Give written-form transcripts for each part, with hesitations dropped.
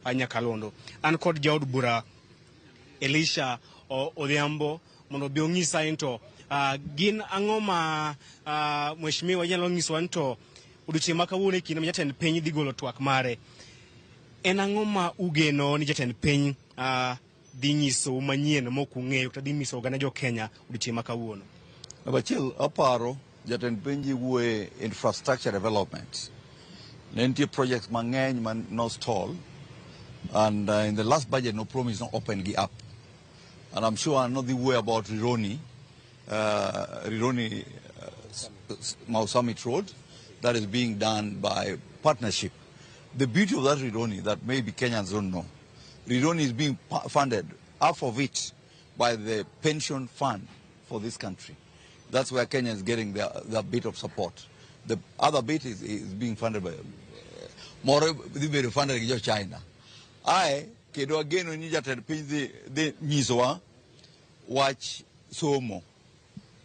Anyakalondo an kod jaod bura Elisha Odhiambo mondo bi ong'isa into gin ang'o ma mheshimiwa nyalo ng'iswa into odiochieng' ma kawuono e kinde ma jatend piny dhi golo twak mare en ang'o ma ugeno ni jatend piny dhi nyiso manyien mok ung'eyo kata dhi nyiso oganda jo Kenya odiochieng' ma kawuono? Achiel aparo jatend piny jiwuoye infrastructure development. Ne nitie projects mang'eny man no stall, and in the last budget no promise no open gi up. And I'm sure I'm not the way about Rironi Mau Summit Road that is being done by partnership. The beauty of that Rironi that maybe Kenyans don't know, Rironi is being funded, half of it, by the pension fund for this country. That's where Kenya is getting their bit of support. The other bit is being funded by more funded by China. Kedo Wageno ni jatend piny the nyiso wach somo.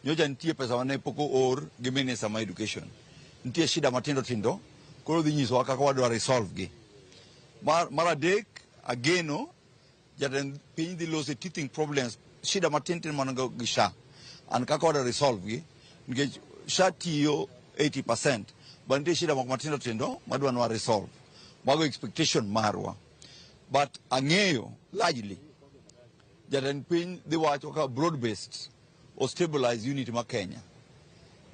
Nyoja nitie pesa mane poko or gi minister ma education. Nitie shida matindo tindo, koro dhi nyiso kaka wadwa resolve gi. Mar adek ageno jatend piny dhi loso teething problems, shida matintin manago gi SHA. And kaka wadwa resolve gi, nikech SHA tiyo 80%, but nitie shida moko matindo tindo madwa nwa resolve. Mago expectation marwa. But ang'eyo largely jatend piny dhi wacho ka broad based or stabilize unity ma Kenya.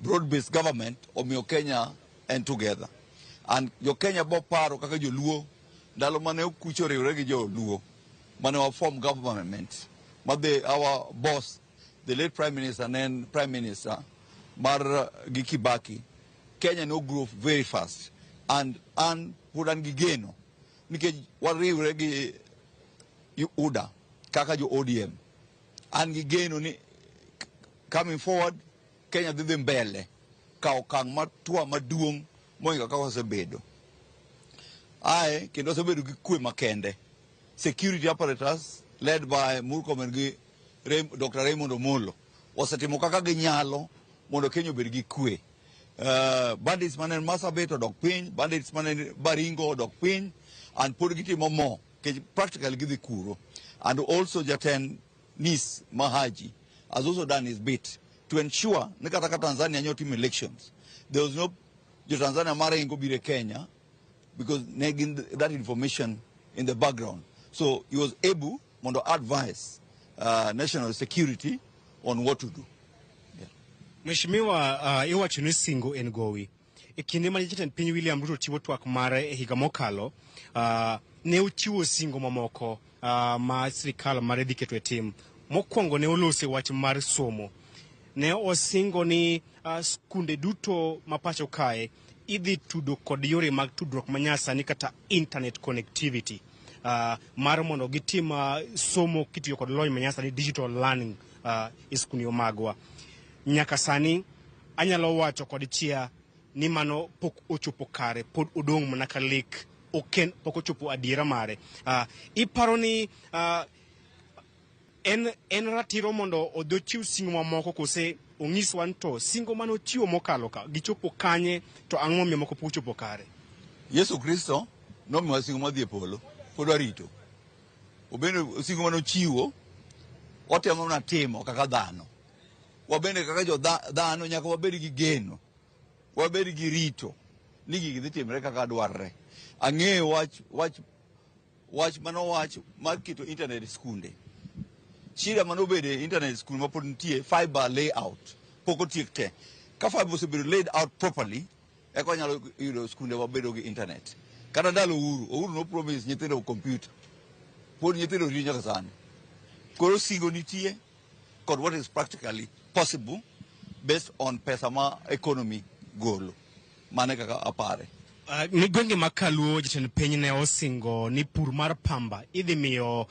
Broad based government omiyo Kenya and together. And jo Kenya bo paro kaka jo Luo ndalo mane okucho riwre gi jo Luo mane wa form government. Our boss, the late Prime Minister and then Prime Minister Mar Gikibaki, Kenya no grew very fast. And pudan gigeno nikech wariwre gi UDA kaka jo ODM an gigeno ni coming forward Kenya dhi mbele ka okang' matua maduong' moinga kaka osebedo kendo osebedo gi kwe makende. Security apparatus led by Murkomen gi Dr. Raymond Omolo osetimo kaka ginyalo mondo Kenya obed gi kwe. Bandits manen Masabet odok piny, bandits manen Baringo odok piny, and put gitimo more practically give the kuro. And also jatend Nis Mahaji has also done his bit to ensure nekataka Tanzania nyotim elections. There was no Tanzania mara ingo bire Kenya because negin that information in the background. So he was able to advise national security on what to do. Mheshimiwa iwacho ni singo en gowi. E kinde ma jatend piny William Ruto chiwo twak mare e higa mokalo, ne ochiwo singo mamoko ma sirkal mare dhi keto e tim. Mokwongo ne olose wach mar somo. Ne osingo ni skunde duto ma pacho kae idhi tudo kod yore mag tudruok manyasani kata internet connectivity. Mar mondo gitim somo kitiyo kod lony manyasani digital learning iskunyo magwa. Nyaka sani anyalo wacho kod chia ni mano pok ochopo kare, pod odong' mana ka lek, oken pok ochopo adiera mare. Iparo ni en ratiro mondo odochiw singo mamoko kose ong'iswa nto singo mano chiwo mokalo ka gichopo kanye to ang'o miyo moko pok ochopo kare? Yesu Kristo nomiwa singo madhi e polo, pod warito. Obendo singo mano chiwo otemo na timo kaka dhano. Wabende kaka jo dhano nyaka wabed gi geno, wabed gi rito ni gigi dhi timre kaka dwarre. Ang'eyo wach manowach mar keto internet skunde. Shida manobede internet school mapod nitie fiber layout pok otiek te. Ka fiber osebedo laid out properly eko nyalo yudo skunde wabedo gi internet. Kata ndalo Uhuru no promise nyithindo computer. Pod nyithindo rinyo nyaka sani. Koro sigo nitie kod what is practically possible based on pesa ma economy golo. Mane kaka apare. Ni gwenge makaluo jatend piny ne osingo ni pur mar pamba idhi miyo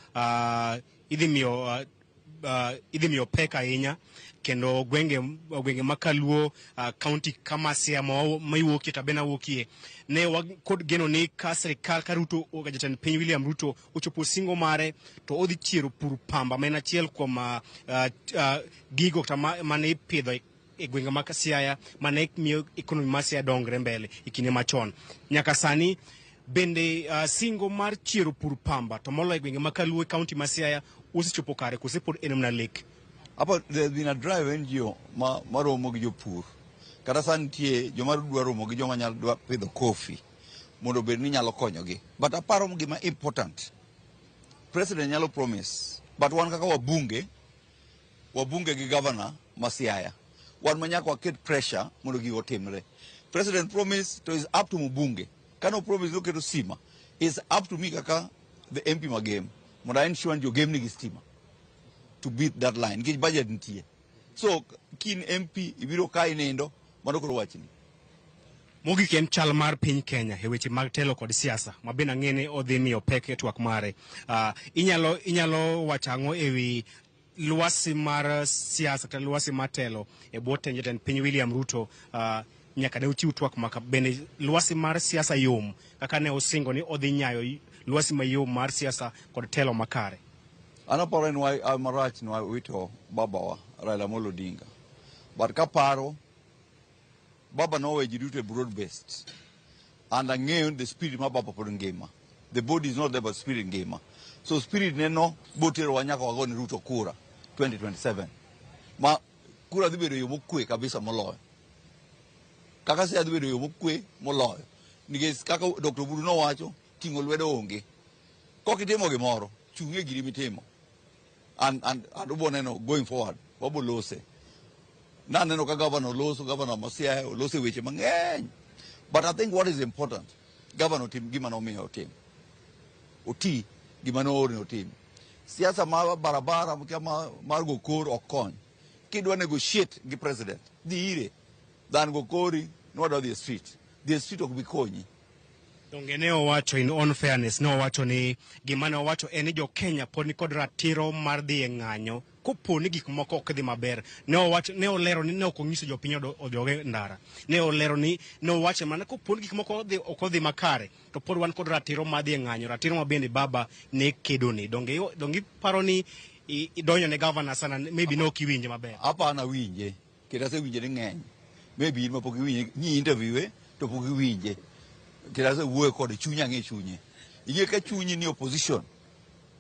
pek ahinya kendo gwenge makaluo county kama Siaya maiwokie tabena wokie ne kod geno ni ka sirkal ka Ruto jatend piny William Ruto ochopo singo mare to odhi chiero pur pamba ma en achiel kuom gigo mane ipidho e gwenge ma Siaya mane miyo ekonomi ma Siaya dongre mbele e kinde machon. Nyaka sani bende singo mar chiero pur pamba to moloyo gwenge makaluwe kaunti ma Siaya usechopo kare kose pod en mana lek. Apa there's been a drive NGO maromo gi jopur. Kata sani nitie joma dwa romo gi joma nyalo dwa pidho coffee mondo bed ni nyalo konyogi. But aparo gima important. President nyalo promise, but wan kaka wabunge gi governor ma Siaya. Wan manyaka waket pressure mondo gigo timre. President promise to is up to mbunge. Kano promise look to sima. It's up to me kaka the MP ma game. Mondo ensure jo game nigi stima to beat that line. Nikech budget nitie. So kin MP ibiro kai nendo mondo koro wachni. Mogik en chal mar piny Kenya e weche mag telo kod siasa ma bende ng'ene odhi miyo pek e twak mare. Inyalo wachango ewi luasi mar siasa kata luasi mar telo e bwo tend jatend piny William Ruto nyaka ne uchiw twak maka bende luasi mar siasa yom kaka ne osingo ni odhi nyayo luasi mayom mar siasa kod telo makare. Anaparo en why amarach no wito babawa Raila Amolo Odinga. But kaparo baba no way duty broad based. And again the spirit ma baba pod ngima. The body is not there but spirit ngima. So spirit neno botero wanyaka wagoni Ruto kura 2027. Ma kura dhi bedo yo mokwe kabisa moloyo. Kaka se adhi bedo yo mokwe moloyo. Nikech kaka Dr. Buru no wacho tingo lwedo onge. Kokitimo gimoro chunge giri mitimo. And adoboneno going forward wabo lose. Naneno ka governor Masia lose weche mang'eny. But I think what is important, governor team gima no miyo team. Oti gima no ori team. Siasa ma barabara mar go kor okony. Kidwa negotiate gi president. Dhi ire. Dan go kori no do the street. The street ok bi konyi. Donge ne owacho in on fairness no owacho ni gima ne owacho en jo Kenya pod ni kod ratiro mar dhi e ng'anyo kopo ni gik moko ok dhi maber. Ne olero ni ne ok onyiso jopiny ojoge ndara. Ne olero ni ne owacho mana kopo ni gik moko ok odhi makare to pod wan kod ratiro mar dhi e ng'anyo, ratiro ma bende baba ne kedo ni. Donge paro ni idonyo ne governor sana, maybe no kiwinje maber. Apa na winje keta se winje ng'eny. Maybe in mapok winje ni interviewe to pok winje. Kira se wuo kod chunya nge chunye. Iye ka chunyi ni opposition.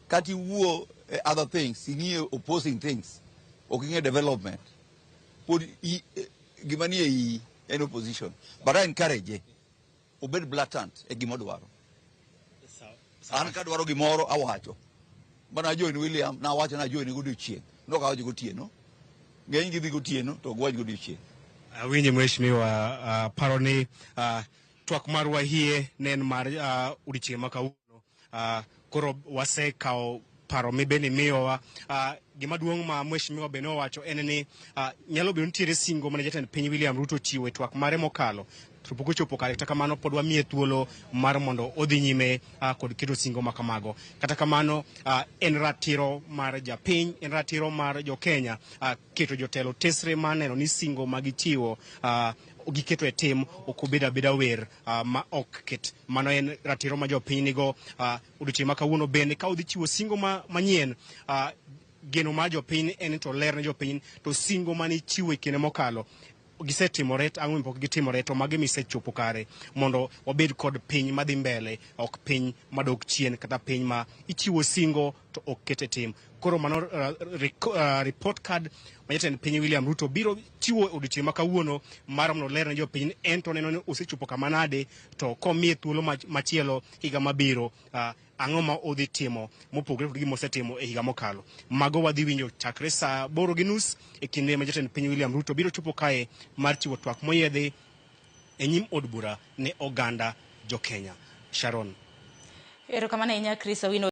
Kati wuo other things, ni opposing things. Okinge development. Put gimani in opposition. But I encourage obed blatant e gima dwaro. An ka dwaro gimoro awacho. Bana join William na wacho na join godiochieng. No ka wacho gotieno. Ng'eny gidhi gotieno to gwaj godiochieng. Winje mheshimiwa paroni twak marwa hie nen mar udichieng' makawuono koro wasekao paro mibeni miyowa gima duong' ma mheshimiwa bende owacho en ni nyalo bedo nitiere singo mane jatend piny William Ruto chiwo e twak mare mokalo to pok ochopo kare. Kata kamano pod wamiye thuolo mar mondo odhi nyime kod keto singo makamago. Kata kamano en ratiro mar japiny, en ratiro mar jo Kenya keto jotelo tesre maneno ni singo magichiwo giketo e tim ok obed abeda wer ma ok ket. Mano en ratiro ma jopiny nigo. Odiochieng' ma kawuono bende ka odhi chiwo singo manyien, geno mar jopiny en to ler ne jopiny to singo mane chiwo e kinde mokalo gisetimore ang'o mipok gitimore to mage misechopo kare mondo wabed kod piny madhi mbele, ok piny madok chien kata piny ma ichiwo singo to ok kete tim. Koro mano report card ma jatend piny William Ruto biro chiwo odiochieng' ma kawuono mar mondo ler ne jopiny en to neno ni osechopo kama nade to komiye thuolo machielo higa mabiro ang'o ma odhi timo mopogore kod gima osetimo e higa mokalo. Mago wadhi winjo chakre saa 8:30 e kinde ma jatend piny William Ruto biro chopo kae mar chiwo twak moyiedhi e nyim od bura ne oganda jo Kenya. Sharon. Erokamano ahinya Chris Awino.